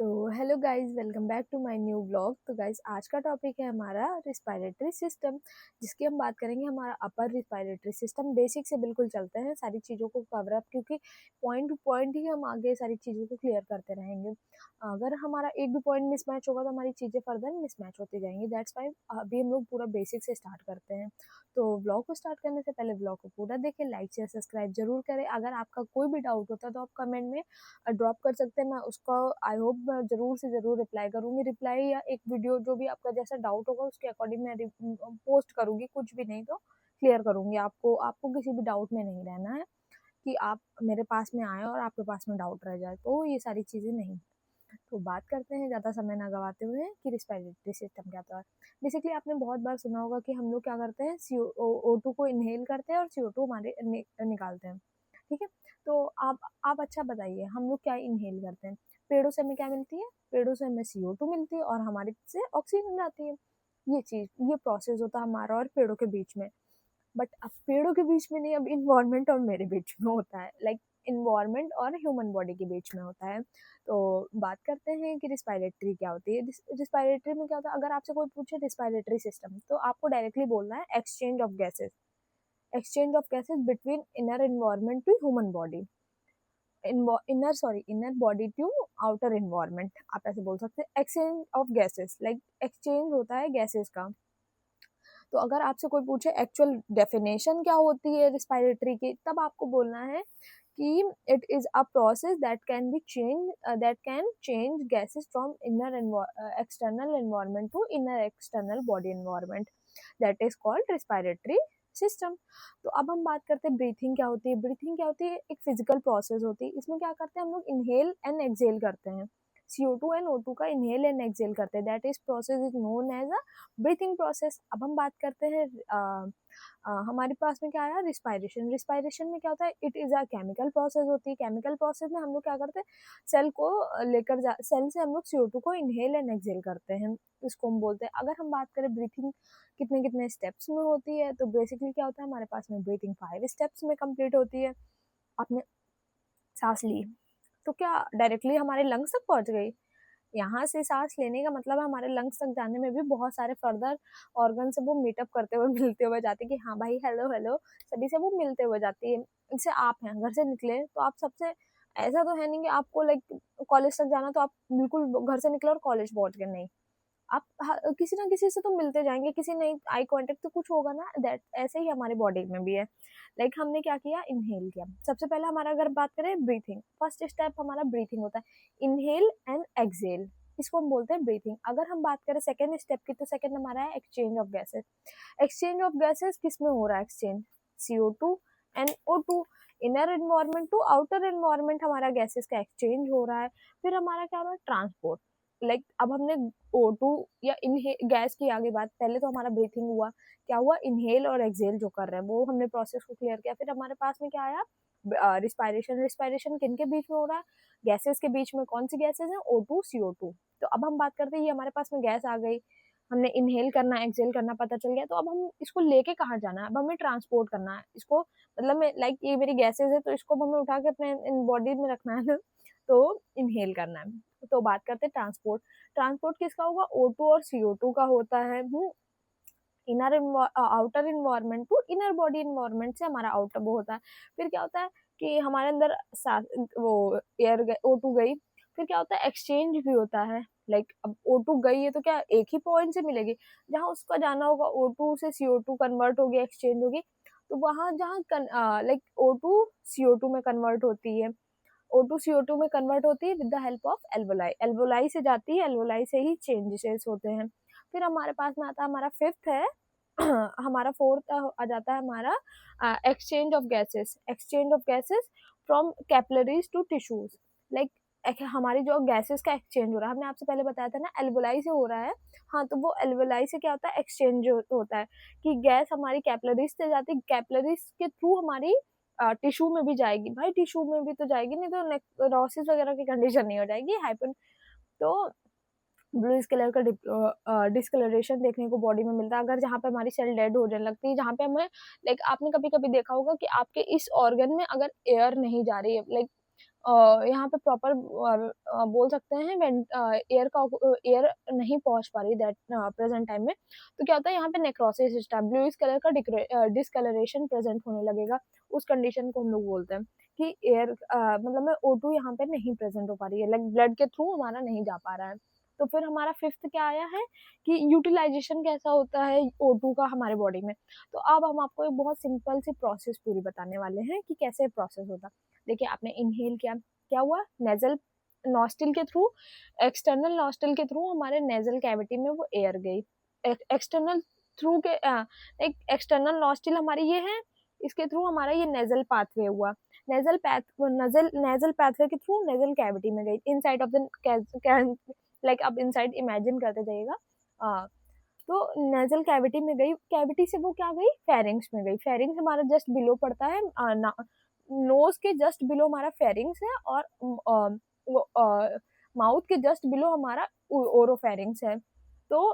तो hello guys, welcome back to my new vlog. तो guys, आज का टॉपिक है हमारा रिस्पायरेटरी सिस्टम, जिसकी हम बात करेंगे। हमारा अपर रिस्पायरेटरी सिस्टम बेसिक से बिल्कुल चलते हैं, सारी चीज़ों को कवर अप, क्योंकि पॉइंट टू पॉइंट ही हम आगे सारी चीज़ों को क्लियर करते रहेंगे। अगर हमारा एक भी पॉइंट मिसमैच होगा तो हमारी चीज़ें फर्दर मिसमैच होती जाएंगी। दैट्स वाई अभी हम लोग पूरा बेसिक से स्टार्ट करते हैं। तो व्लॉग को स्टार्ट करने से पहले व्लॉग को पूरा देखें, लाइक शेयर सब्सक्राइब जरूर करें। अगर आपका कोई भी डाउट होता है तो आप कमेंट में ड्रॉप कर सकते हैं। मैं उसका आई होप ज़रूर से ज़रूर रिप्लाई करूँगी। रिप्लाई या एक वीडियो जो भी आपका जैसा डाउट होगा उसके अकॉर्डिंग मैं पोस्ट करूँगी, कुछ भी नहीं तो क्लियर करूँगी। आपको आपको किसी भी डाउट में नहीं रहना है कि आप मेरे पास में आए और आपके पास में डाउट रह जाए, तो ये सारी चीज़ें नहीं। तो बात करते हैं ज़्यादा समय ना गवाते हुए कि रिस्पायरेटरी सिस्टम क्या होता है। बेसिकली आपने बहुत बार सुना होगा कि हम लोग क्या करते हैं, CO2 को इनहेल करते हैं और CO2 हमारे निकालते हैं। ठीक है, तो आप अच्छा बताइए, हम लोग क्या इनहेल करते हैं? पेड़ों से हमें क्या मिलती है? पेड़ों से हमें CO2 मिलती है और हमारे से ऑक्सीजन जाती है। ये प्रोसेस होता है हमारा और पेड़ों के बीच में। बट अब पेड़ों के बीच में नहीं, अब इन्वायरमेंट और मेरे बीच में होता है, लाइक इन्वायरमेंट और ह्यूमन बॉडी के बीच में होता है। तो बात करते हैं कि रिस्पायरेटरी क्या होती है। रिस्पायरेटरी में क्या होता है? अगर आपसे कोई पूछे रिस्पायरेटरी सिस्टम, तो आपको डायरेक्टली बोलना है exchange of gases. Exchange of gases between inner environment to human body, inner body to outer environment, आप ऐसे बोल सकते हैं। Exchange of gases, like exchange होता है गैसेस का। तो अगर आपसे कोई पूछे एक्चुअल डेफिनेशन क्या होती है रिस्पायरेटरी की, तब आपको बोलना है कि it is a process that can change gases from inner external environment to inner external body environment, that is called respiratory system. तो अब हम बात करते हैं ब्रीथिंग क्या होती है। ब्रीथिंग क्या होती है? एक फिजिकल प्रोसेस होती है। इसमें क्या करते हैं हम लोग? इनहेल एंड एक्सहेल करते हैं। CO2 एंड O2 का इनहेल एंड एक्सहेल करते हैं। That is process is known as a breathing process. अब हम बात करते हैं हमारे पास में क्या आया? रिस्पायरेशन। रिस्पायरेशन में क्या होता है? It is a chemical process होती है। केमिकल प्रोसेस में हम लोग क्या करते हैं? सेल को सेल से हम लोग CO2 को इनहेल एंड एक्सहेल करते हैं, इसको हम बोलते हैं। अगर हम बात करें ब्रीथिंग कितने कितने स्टेप्स में होती है, तो बेसिकली क्या होता है, हमारे पास में ब्रीथिंग 5 स्टेप्स में कंप्लीट होती है। आपने सांस ली तो क्या डायरेक्टली हमारे लंग्स तक पहुंच गई? यहाँ से सांस लेने का मतलब है हमारे लंग्स तक जाने में भी बहुत सारे फर्दर ऑर्गन से वो मीटअप करते हुए मिलते हुए जाती है कि हाँ भाई, हेलो हेलो, सभी से वो मिलते हुए जाती है। जैसे आप हैं, घर से निकले तो आप सबसे, ऐसा तो है नहीं कि आपको लाइक कॉलेज तक जाना तो आप बिल्कुल घर से निकले और कॉलेज पहुंच गए, नहीं। आप किसी ना किसी से तो मिलते जाएंगे, किसी नहीं आई कांटेक्ट तो कुछ होगा ना। दैट ऐसे ही हमारे बॉडी में भी है। लाइक हमने क्या किया? इनहेल किया। सबसे पहले हमारा अगर बात करें ब्रीथिंग, फर्स्ट स्टेप हमारा ब्रीथिंग होता है, इनहेल एंड एक्सहेल, इसको हम बोलते हैं ब्रीथिंग। अगर हम बात करें सेकेंड स्टेप की, तो सेकेंड हमारा है exchange of gases. Exchange of gases किस में हो रहा है exchange? CO2 and O2, inner environment to outer environment हमारा गैसेस का एक्सचेंज हो रहा है। फिर हमारा क्या हो रहा है? ट्रांसपोर्ट। लाइक अब हमने O2 या इनहे गैस की आगे बात, पहले तो हमारा ब्रीथिंग हुआ, क्या हुआ? इनहेल और एक्सहेल जो कर रहे हैं वो हमने प्रोसेस को क्लियर किया। फिर हमारे पास में क्या आया? रिस्पायरेशन। रिस्पायरेशन किन के बीच में हो रहा है? गैसेस के बीच में। कौन सी गैसेस हैं? O2 CO2। तो अब हम बात करते हैं, ये हमारे पास में गैस आ गई, हमने इनहेल करना एक्सहेल करना पता चल गया, तो अब हम इसको लेके कहाँ जाना है? अब हमें ट्रांसपोर्ट करना है इसको। मतलब मैं लाइक ये मेरी गैसेस है, तो इसको हमें उठा के अपने बॉडी में रखना है तो इनहेल करना है। तो बात करते हैं ट्रांसपोर्ट। ट्रांसपोर्ट किसका होगा? O2 और CO2 का होता है। Inner outer environment to inner body environment से हमारा आउटर वो होता है। फिर क्या होता है कि हमारे अंदर वो एयर O2 गई, फिर क्या होता है? एक्सचेंज भी होता है। लाइक अब O2 गई है तो क्या एक ही पॉइंट से मिलेगी? जहाँ उसका जाना होगा O2 से CO2 कन्वर्ट होगी, एक्सचेंज होगी, तो वहां जहाँ लाइक O2 CO2 में कन्वर्ट होती है, O2 CO2 में कन्वर्ट होती है with the help of alveoli. Alveoli से जाती है, एल्वोलाई से ही चेंजेस होते हैं। फिर हमारे पास में आता है हमारा फिफ्थ है हमारा फोर्थ आ जाता है हमारा exchange of gases. Exchange of gases from capillaries to tissues. Like हमारी जो गैसेस का एक्सचेंज हो रहा है, हमने आपसे पहले बताया था ना, एल्वोलाई से हो रहा है। हाँ, तो वो एल्वोलाई से क्या होता है? एक्सचेंज होता है कि गैस हमारी कैपिलरीज से जाती है, कैपिलरीज के थ्रू हमारी टिश्यू में भी जाएगी। भाई टिश्यू में भी तो जाएगी, नहीं तो नेक्रोसिस वगैरह की कंडीशन नहीं हो जाएगी, हाइपर। तो ब्लू कलर का डिस्कलरेशन देखने को बॉडी में मिलता है अगर जहाँ पे हमारी सेल डेड हो जाने लगती है, जहाँ पे हमें लाइक आपने कभी कभी देखा होगा कि आपके इस ऑर्गन में अगर एयर नहीं जा रही है, लाइक यहाँ पे प्रॉपर बोल सकते हैं एयर नहीं पहुंच पा रही दैट प्रेजेंट टाइम में, तो क्या होता है यहाँ पे नेक्रोसिस स्टार्ट, ब्लूइश कलर का डिस्कलरेशन प्रेजेंट होने लगेगा। उस कंडीशन को हम लोग बोलते हैं कि एयर मतलब में O2 यहाँ पे नहीं प्रेजेंट हो पा रही है, लाइक ब्लड के थ्रू हमारा नहीं जा पा रहा है। तो फिर हमारा फिफ्थ क्या आया है कि यूटिलाइजेशन कैसा होता है O2 का हमारे बॉडी में। तो अब हम आपको एक बहुत सिंपल सी प्रोसेस पूरी बताने वाले हैं कि कैसे प्रोसेस होता है। देखिए आपने इनहेल किया, क्या हुआ, नेजल नॉस्टिल के थ्रू, एक्सटर्नल नॉस्टिल के थ्रू हमारे नेजल कैविटी में वो एयर गई। एक्सटर्नल थ्रू के एक एक्सटर्नल नॉस्टिल हमारी ये है, इसके थ्रू हमारा ये नेजल पाथवे हुआ, नेजल पाथवे के थ्रू नेजल कैविटी में गई, इनसाइड ऑफ द लाइक आप इनसाइड इमेजिन करते जाइएगा। तो नेजल कैविटी में गई, कैविटी से वो क्या गई, फेरिंग्स में गई। फेरिंग्स हमारा जस्ट बिलो पड़ता है, नोज के जस्ट बिलो हमारा फेरिंग्स है, और माउथ के जस्ट बिलो हमारा ओरोफेरिंग्स है। तो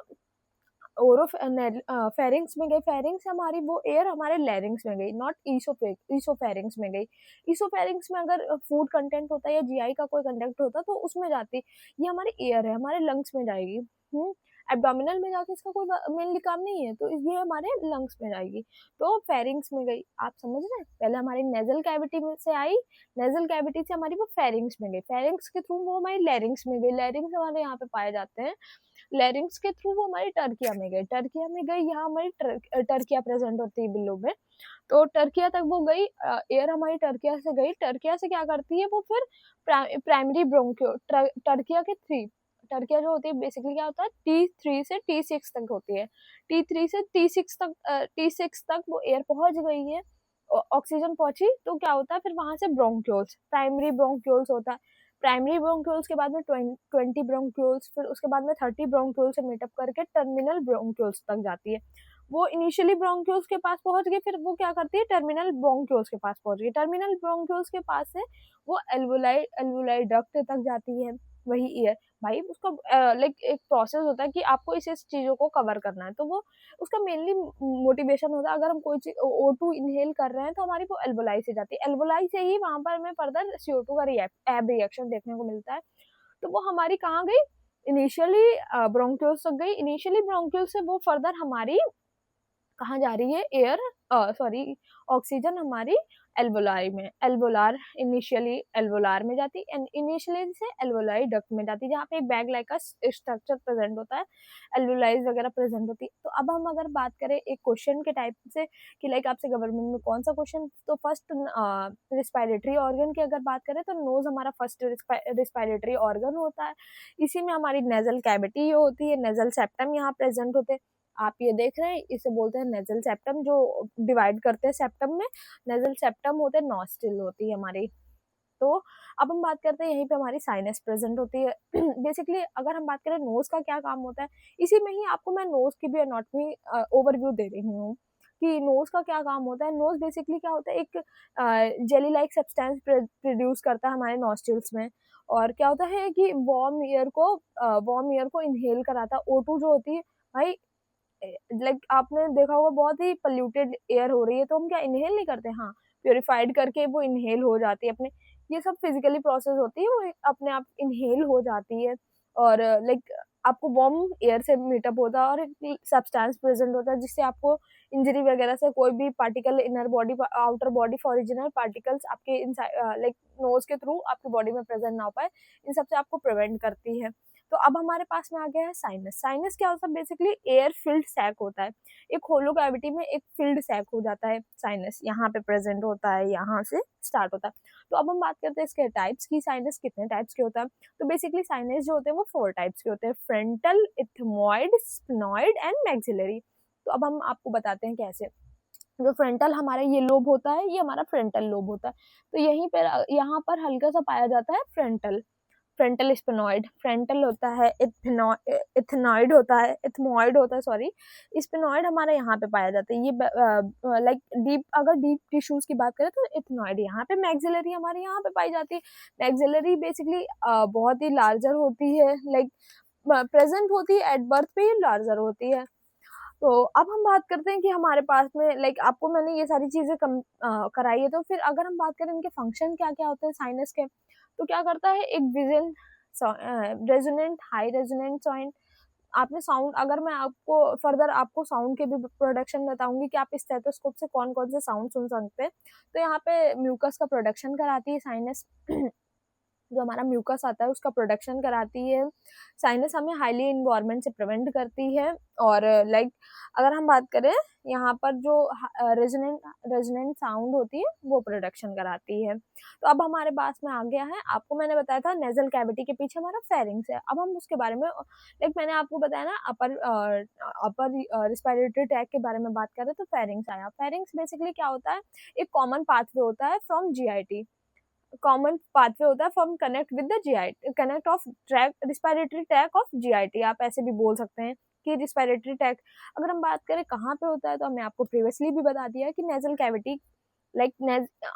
फेरिंग्स में गई, फेरिंग्स हमारी वो एयर हमारे लैरिंग्स में गई, नॉट ईसोफेरिंग्स में गई। ईसोफेरिंग्स में अगर फूड कंटेंट होता है या जीआई का कोई कंटेंट होता तो उसमें जाती, ये हमारी एयर है, हमारे लंग्स में जाएगी। एब्डोमिनल में जाके इसका कोई मेनली काम नहीं है, तो ये हमारे लंग्स में जाएगी। तो फेरिंग्स में गई, आप समझ रहे हैं, पहले हमारी नेजल कैविटी में से आई, नेजल कैविटी से हमारी वो फेरिंग्स में गई, फेरिंग्स के थ्रू वो हमारी लैरिंग्स में गई, लैरिंग्स हमारे यहाँ पे पाए जाते हैं, लैरिंग्स के थ्रू वो हमारी टर्किया में गई, टर्किया में गई, यहाँ हमारी टर्किया प्रेजेंट होती है बिलो में। तो टर्किया तक वो गई, एयर हमारी टर्किया से गई, टर्किया से क्या करती है वो फिर प्राइमरी ब्रोंक्यो, टर्किया के थ्री, टर्किया जो होती है बेसिकली क्या होता है T3 से T6 तक होती है, T3 से T6 तक वो एयर पहुंच गई है, ऑक्सीजन पहुंची, तो क्या होता है फिर वहां से ब्रोंक्यूल्स, प्राइमरी ब्रोंक्यूल्स होता है, प्राइमरी ब्रोंक्यूल्स के बाद में 20 ब्रोंक्यूल्स, फिर उसके बाद में 30 ब्रोंक्यूल्स से मीटअप करके टर्मिनल ब्रोंक्यूल्स तक जाती है। वो इनिशियली ब्रोंक्यूल्स के पास पहुंच गई, फिर वो क्या करती है टर्मिनल ब्रोंक्यूल्स के पास पहुंच गई, टर्मिनल ब्रोंक्यूल्स के पास से वो एल्वुलाई डक्ट तक जाती है, वही ईयर। भाई उसका लाइक एक प्रोसेस होता है कि आपको इस चीजों को कवर करना है, तो वो उसका मेनली मोटिवेशन होता है, अगर हम कोई चीज O2 इनहेल कर रहे हैं तो हमारी वो एल्वोलाई से जाती है, एल्वोलाई से ही वहां पर हमें फर्दर CO2 का एब रिएक्शन देखने को मिलता है। तो वो हमारी कहाँ गई, इनिशियली ब्रोंक्यूल्स तक गई, इनिशियली ब्रोंक्यूल्स से वो फर्दर हमारी कहाँ जा रही है, एयर सॉरी ऑक्सीजन हमारी एल्वोलाई में, एल्वोलार इनिशियली एल्वोलार में जाती, एंड इनिशियली से एल्वोलाई डक्ट में जाती, जहाँ पे एक बैग लाइक का स्ट्रक्चर प्रेजेंट होता है, एल्वोलाइज वगैरह प्रेजेंट होती है। तो अब हम अगर बात करें एक क्वेश्चन के टाइप से कि लाइक आपसे गवर्नमेंट में कौन सा क्वेश्चन, तो फर्स्ट रिस्पायरेटरी ऑर्गन की अगर बात करें तो नोज हमारा फर्स्ट रिस्पायरेटरी ऑर्गन होता है, इसी में हमारी नेजल कैविटी होती है, नेजल सेप्टम यहाँ प्रेजेंट होते हैं, आप ये देख रहे हैं, इसे बोलते हैं नेजल सेप्टम, जो डिवाइड करते हैं सेप्टम में, नेजल सेप्टम होते हैं, नॉस्ट्रिल होती है हमारी। तो अब हम बात करते हैं यहीं पे हमारी साइनस प्रेजेंट होती है। बेसिकली अगर हम बात करें नोज का क्या काम होता है, इसी में ही आपको मैं नोज की भी एनाटॉमी ओवरव्यू दे रही हूँ कि नोज का क्या काम होता है। नोज बेसिकली क्या होता है, एक जेली लाइक सब्सटेंस प्रोड्यूस करता है हमारे नॉस्ट्रिल्स में, और क्या होता है कि वार्म एयर को इनहेल कराता है। O2 जो होती है भाई, लाइक आपने देखा होगा बहुत ही पोल्यूटेड एयर हो रही है तो हम क्या इनहेल नहीं करते, हाँ प्योरीफाइड करके वो इनहेल हो जाती है अपने, ये सब फिजिकली प्रोसेस होती है, वो अपने आप इनहेल हो जाती है। और लाइक आपको वार्म एयर से मीटअप होता है और एक सब्सटेंस प्रेजेंट होता है जिससे आपको इंजरी वगैरह से कोई भी particle inner body outer body original particles आपके लाइक नोज के थ्रू आपकी बॉडी में प्रेजेंट ना हो पाए, इन सबसे आपको प्रिवेंट करती है। तो अब हमारे पास में आ गया है साइनस। साइनस क्या होता है, बेसिकली एयर फिल्ड सैक होता है, एक होलो कैविटी में एक फिल्ड सैक हो जाता है, साइनस यहाँ पे प्रेजेंट होता है, यहाँ से स्टार्ट होता है। तो अब हम बात करते हैं इसके टाइप्स की, साइनस कितने टाइप्स के होता है। तो बेसिकली साइनस जो होते हैं वो 4 टाइप्स के होते हैं, frontal, ethmoid, sphenoid and maxillary. तो अब हम आपको बताते हैं कैसे। जो फ्रंटल हमारा ये लोब होता है, ये हमारा फ्रंटल लोब होता है, तो यहीं पर यहाँ पर हल्का सा पाया जाता है फ्रंटल स्पिनॉइड, फ्रंटल होता है, इथनॉइड होता है, इथमॉइड होता है सॉरी, स्पिनॉइड हमारा यहाँ पे पाया जाता है, ये लाइक अगर डीप टिश्यूज की बात करें तो इथनॉइड यहाँ पे, मैक्सिलरी हमारे यहाँ पे पाई जाती है। मैक्सिलरी बेसिकली बहुत ही लार्जर होती है, लाइक प्रेजेंट होती है एट बर्थ पे, ये लार्जर होती है। तो अब हम बात करते हैं कि हमारे पास में लाइक आपको मैंने ये सारी चीज़ें कराई है, तो फिर अगर हम बात करें इनके फंक्शन क्या-क्या होते हैं साइनस के, तो क्या करता है एक vision resonant, high resonant sound, आपने साउंड, अगर मैं आपको फर्दर आपको साउंड के भी प्रोडक्शन बताऊँगी कि आप स्टेथोस्कोप से कौन-कौन से साउंड सुन सकते हैं। तो यहाँ पे म्यूकस का प्रोडक्शन कराती है साइनस जो हमारा म्यूकस आता है उसका प्रोडक्शन कराती है। साइनस हमें हाईली इन्वायरमेंट से प्रिवेंट करती है, और लाइक अगर हम बात करें यहाँ पर जो रेजोनेंट रेजोनेंट साउंड होती है वो प्रोडक्शन कराती है। तो अब हमारे पास में आ गया है, आपको मैंने बताया था नेजल कैविटी के पीछे हमारा फेरिंग्स है। अब हम उसके बारे में लाइक मैंने आपको बताया ना अपर रिस्पिरेटरी ट्रैक के बारे में बात करें तो फेरिंग्स आया। फेरिंग्स बेसिकली क्या होता है, एक कॉमन पाथवे होता है फ्रॉम जीआईटी, कॉमन पाथवे होता है from connect with the GIT, connect of tract, respiratory tract of GIT, आप ऐसे भी बोल सकते हैं कि रिस्पिरेटरी ट्रैक। अगर हम बात करें कहाँ पे होता है, तो हमने आपको प्रीवियसली भी बता दिया कि नेजल कैविटी, लाइक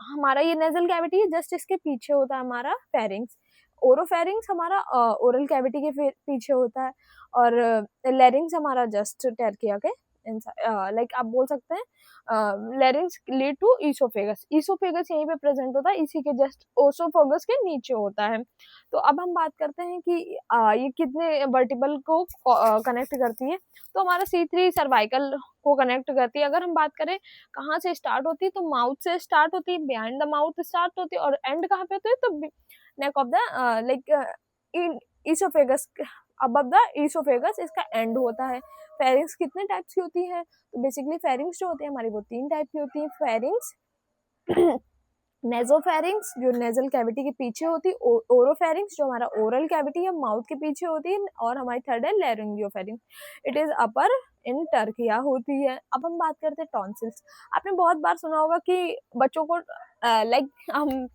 हमारा ये नेजल कैविटी है, जस्ट इसके पीछे होता है हमारा फेरिंग्स। ओरोफेरिंग्स हमारा ओरल कैविटी के पीछे होता है, और लेरिंग्स हमारा जस्ट टर्किया के लाइक आप बोल सकते हैं larynx lead to oesophagus, oesophagus यहीं पे प्रेजेंट होता है, इसी के जस्ट ओसोफेगस के नीचे होता है। तो अब हम बात करते हैं कि ये कितने वर्टिबल को कनेक्ट करती है। तो हमारा C3 सर्वाइकल को कनेक्ट करती है। अगर हम बात करें कहाँ से स्टार्ट होती है, तो माउथ से स्टार्ट होती है, बिहाइंड द माउथ स्टार्ट होती है, और एंड कहाँ पे होती है, तो neck of the like oesophagus, above the oesophagus इसका एंड होता है। फेरिंग्स कितने टाइप्स की होती है, तो बेसिकली फेरिंग्स जो होती है हमारी वो 3 टाइप की होती है। फेरिंग्स नेजोफेरिंग्स जो नेजल कैविटी के पीछे होती है, ओरोफेरिंग्स जो हमारा ओरल कैविटी है माउथ के पीछे होती है, और हमारी थर्ड है laryngopharynx, it is upper in टर्किया होती है। अब हम बात करते हैं टॉन्सिल्स। आपने बहुत बार सुना होगा कि बच्चों को लाइक हम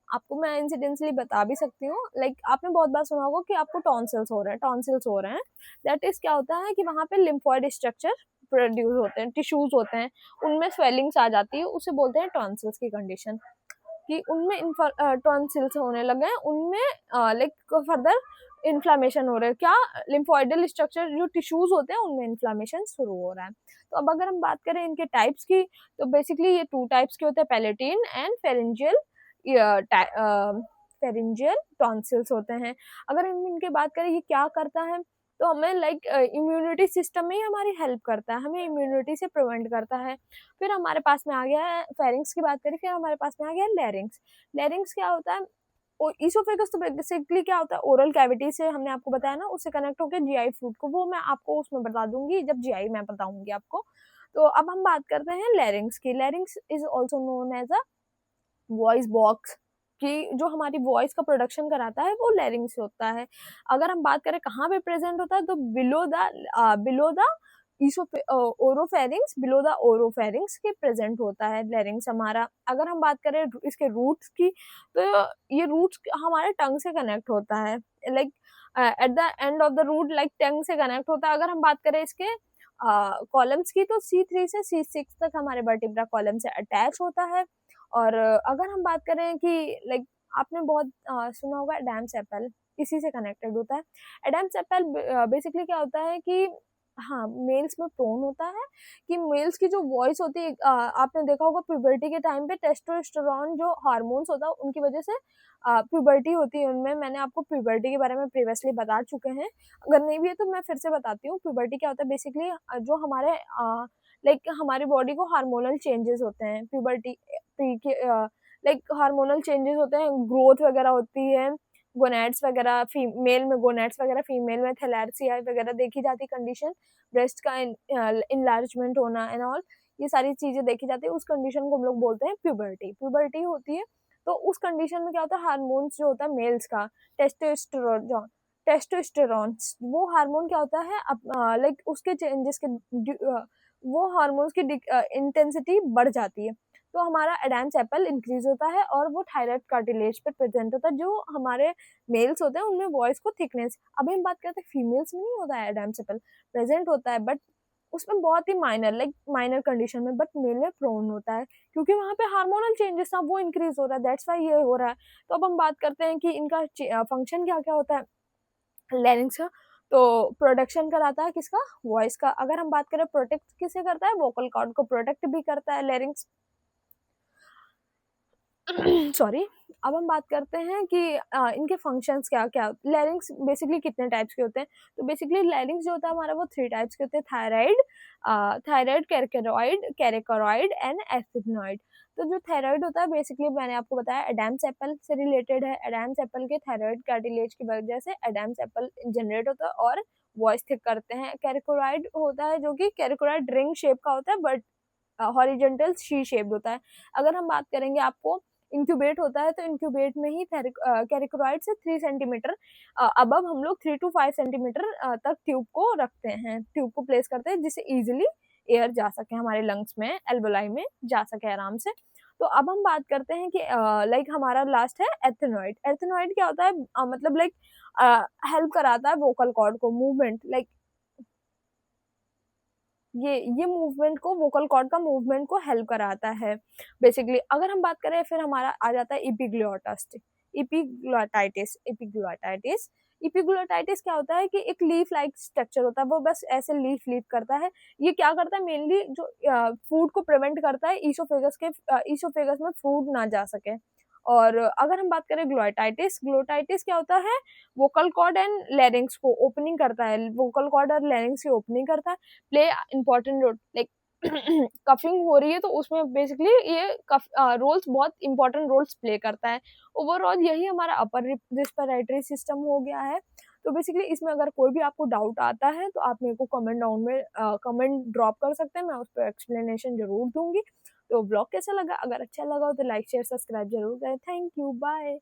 आपको मैं इंसिडेंटली बता भी सकती हूँ, लाइक आपने बहुत बार सुना होगा कि आपको टॉन्सिल्स हो रहे हैं, टॉन्सिल्स हो रहे हैं। दैट इज क्या होता है कि वहाँ पे लिम्फॉइड स्ट्रक्चर प्रोड्यूस होते हैं, टिश्यूज होते हैं, उनमें स्वेलिंग्स आ जाती है, उसे बोलते हैं टॉन्सिल्स की कंडीशन, कि उनमें टॉन्सिल्स होने लगे हैं, उनमें लाइक फर्दर इन्फ्लामेशन हो रहा है, क्या लिम्फोइडल स्ट्रक्चर जो टिश्यूज होते हैं उनमें इन्फ्लामेशन शुरू हो रहा है। तो अब अगर हम बात करें इनके टाइप्स की, तो बेसिकली ये 2 टाइप्स के होते हैं, palatine and pharyngeal pharyngeal tonsils होते हैं। अगर हम इनके बात करें ये क्या करता है, तो हमें लाइक इम्यूनिटी सिस्टम में ही हमारी हेल्प करता है, हमें इम्यूनिटी से प्रिवेंट करता है। फिर हमारे पास में आ गया है फेरिंग्स की बात करें, फिर हमारे पास में आ गया है लैरिंग्स। लैरिंग्स क्या होता है, ईसोफेगस तो बेसिकली क्या होता है, ओरल कैविटी से हमने आपको बताया ना, उससे कनेक्ट होकर जीआई फ्लूइड को, वो मैं आपको उसमें बता दूंगी जब जीआई मैं बताऊंगी आपको। तो अब हम बात करते हैं लैरिंग्स की। Larynx is also known as a voice box, कि जो हमारी वॉइस का प्रोडक्शन कराता है वो लैरिंग्स होता है। अगर हम बात करें कहाँ पे प्रेजेंट होता है, तो below the oropharynx, below the oropharynx के प्रेजेंट होता है लैरिंग्स हमारा। अगर हम बात करें इसके रूट्स की, तो ये रूट्स हमारे टंग से कनेक्ट होता है, like at the end of the root, like tongue से कनेक्ट होता है। अगर हम बात करें इसके कॉलम्स की, तो C3 से C6 तक हमारे वर्टिब्रा कॉलम से अटैच होता है। और अगर हम बात करें कि लाइक आपने बहुत सुना होगा एडम्स एप्पल, इसी से कनेक्टेड होता है। एडम्स एप्पल बेसिकली क्या होता है कि हाँ मेल्स में प्रोन होता है, कि मेल्स की जो वॉइस होती है, आपने देखा होगा प्यूबर्टी के टाइम पे टेस्टोस्टेरोन जो हार्मोन्स होता है उनकी वजह से प्यूबर्टी होती है उनमें। मैंने आपको प्यूबर्टी के बारे में प्रीवियसली बता चुके हैं, अगर नहीं भी है तो मैं फिर से बताती हूँ। प्यूबर्टी क्या होता है, बेसिकली जो हमारे लाइक हमारी बॉडी को हार्मोनल चेंजेस होते हैं प्यूबर्टी के, लाइक हार्मोनल चेंजेस होते हैं, ग्रोथ वगैरह होती है, गोनेड्स वगैरह, मेल में गोनेड्स वगैरह, फीमेल में थैलेरसिया वगैरह देखी जाती कंडीशन, ब्रेस्ट का इनलार्जमेंट होना एंड ऑल, ये सारी चीजें देखी जाती है, उस कंडीशन को हम लोग बोलते हैं प्यूबर्टी। प्यूबर्टी होती है, तो उस कंडीशन में क्या होता है, हार्मोन्स जो होता है मेल्स का, टेस्टोस्टेरोन, टेस्टोस्टेरोन वो हार्मोन क्या होता है, लाइक उसके चेंजेस के वो हार्मोन्स की इंटेंसिटी बढ़ जाती है, तो हमारा एडम्स एप्पल इंक्रीज होता है, और वो थायराइड कार्टिलेज पर प्रेजेंट होता है। जो हमारे मेल्स होते हैं उनमें वॉइस को थिकनेस, अभी हम बात करते हैं फीमेल्स में नहीं होता है एडम्स एप्पल, प्रेजेंट होता है बट उसमें बहुत ही माइनर, लाइक माइनर कंडीशन में, बट मेल में प्रोन होता है, क्योंकि वहाँ पे हार्मोनल चेंजेस था वो इंक्रीज हो रहा है, दैट्स वाई ये हो रहा है। तो अब हम बात करते हैं कि इनका फंक्शन क्या क्या होता है लैरिंग्स का। तो प्रोडक्शन कराता है किसका, वॉइस का। अगर हम बात करें प्रोटेक्ट किसे करता है, वोकल कॉर्ड को प्रोटेक्ट भी करता है लेरिंग्स। सॉरी। अब हम बात करते हैं कि इनके फंक्शंस क्या क्या। लैरिंग्स बेसिकली कितने टाइप्स के होते हैं, तो बेसिकली लैरिंग्स जो होता है हमारा वो 3 टाइप्स के होते हैं, थायराइड, कैरिकोरॉइड एंड एसिग्नॉइड। तो जो थायराइड होता है बेसिकली मैंने आपको बताया एडम्स एप्पल से रिलेटेड है। एडम्स एप्पल के थायराइड कार्टिलेज की वजह से एडम्स एप्पल जनरेट होता है और वॉइस थिक करते हैं। कैरिकोरॉइड होता है जो कि कैरिकोरॉइड रिंग शेप का होता है बट हॉरिजेंटल शी शेप्ड होता है। अगर हम बात करेंगे आपको इंक्यूबेट होता है, तो इंक्यूबेट में ही कैरिकोरॉइड से 3 सेंटीमीटर अबव हम लोग 3 to 5 सेंटीमीटर तक ट्यूब को रखते हैं, ट्यूब को प्लेस करते हैं जिससे इजिली एयर जा सके हमारे लंग्स में, एल्वोलाई में जा सके आराम से। तो अब हम बात करते हैं कि लाइक हमारा लास्ट है एथेनॉइड। एथेनॉइड क्या होता है, मतलब लाइक हेल्प कराता है वोकल कॉर्ड को मूवमेंट, लाइक ये मूवमेंट को, वोकल कॉर्ड का मूवमेंट को हेल्प कराता है बेसिकली। अगर हम बात करें फिर हमारा आ जाता है इपिग्लोटाइटिस। इपिग्लोटाइटिस क्या होता है कि एक लीफ लाइक स्ट्रक्चर होता है, वो बस ऐसे लीफ लीफ करता है। ये क्या करता है मेनली, जो फूड को प्रिवेंट करता है, ईसोफेगस में फूड ना जा सके। और अगर हम बात करें ग्लोटाइटिस, ग्लोटाइटिस क्या होता है, वोकल कॉर्ड एंड लैरिंग्स को ओपनिंग करता है, वोकल कॉर्ड और लैरिंग्स की ओपनिंग करता है, play important role. Like coughing हो रही है तो उसमें बेसिकली ये रोल्स, बहुत इंपॉर्टेंट रोल्स प्ले करता है। ओवरऑल यही हमारा अपर रिस्पिरेटरी सिस्टम हो गया है। तो बेसिकली इसमें अगर कोई भी आपको डाउट आता है तो आप मेरे को कमेंट डाउन में कमेंट ड्रॉप कर सकते हैं, मैं उस पर एक्सप्लेनेशन जरूर दूंगी। तो ब्लॉग कैसा लगा, अगर अच्छा लगा हो तो लाइक शेयर सब्सक्राइब जरूर करें। Thank you, bye.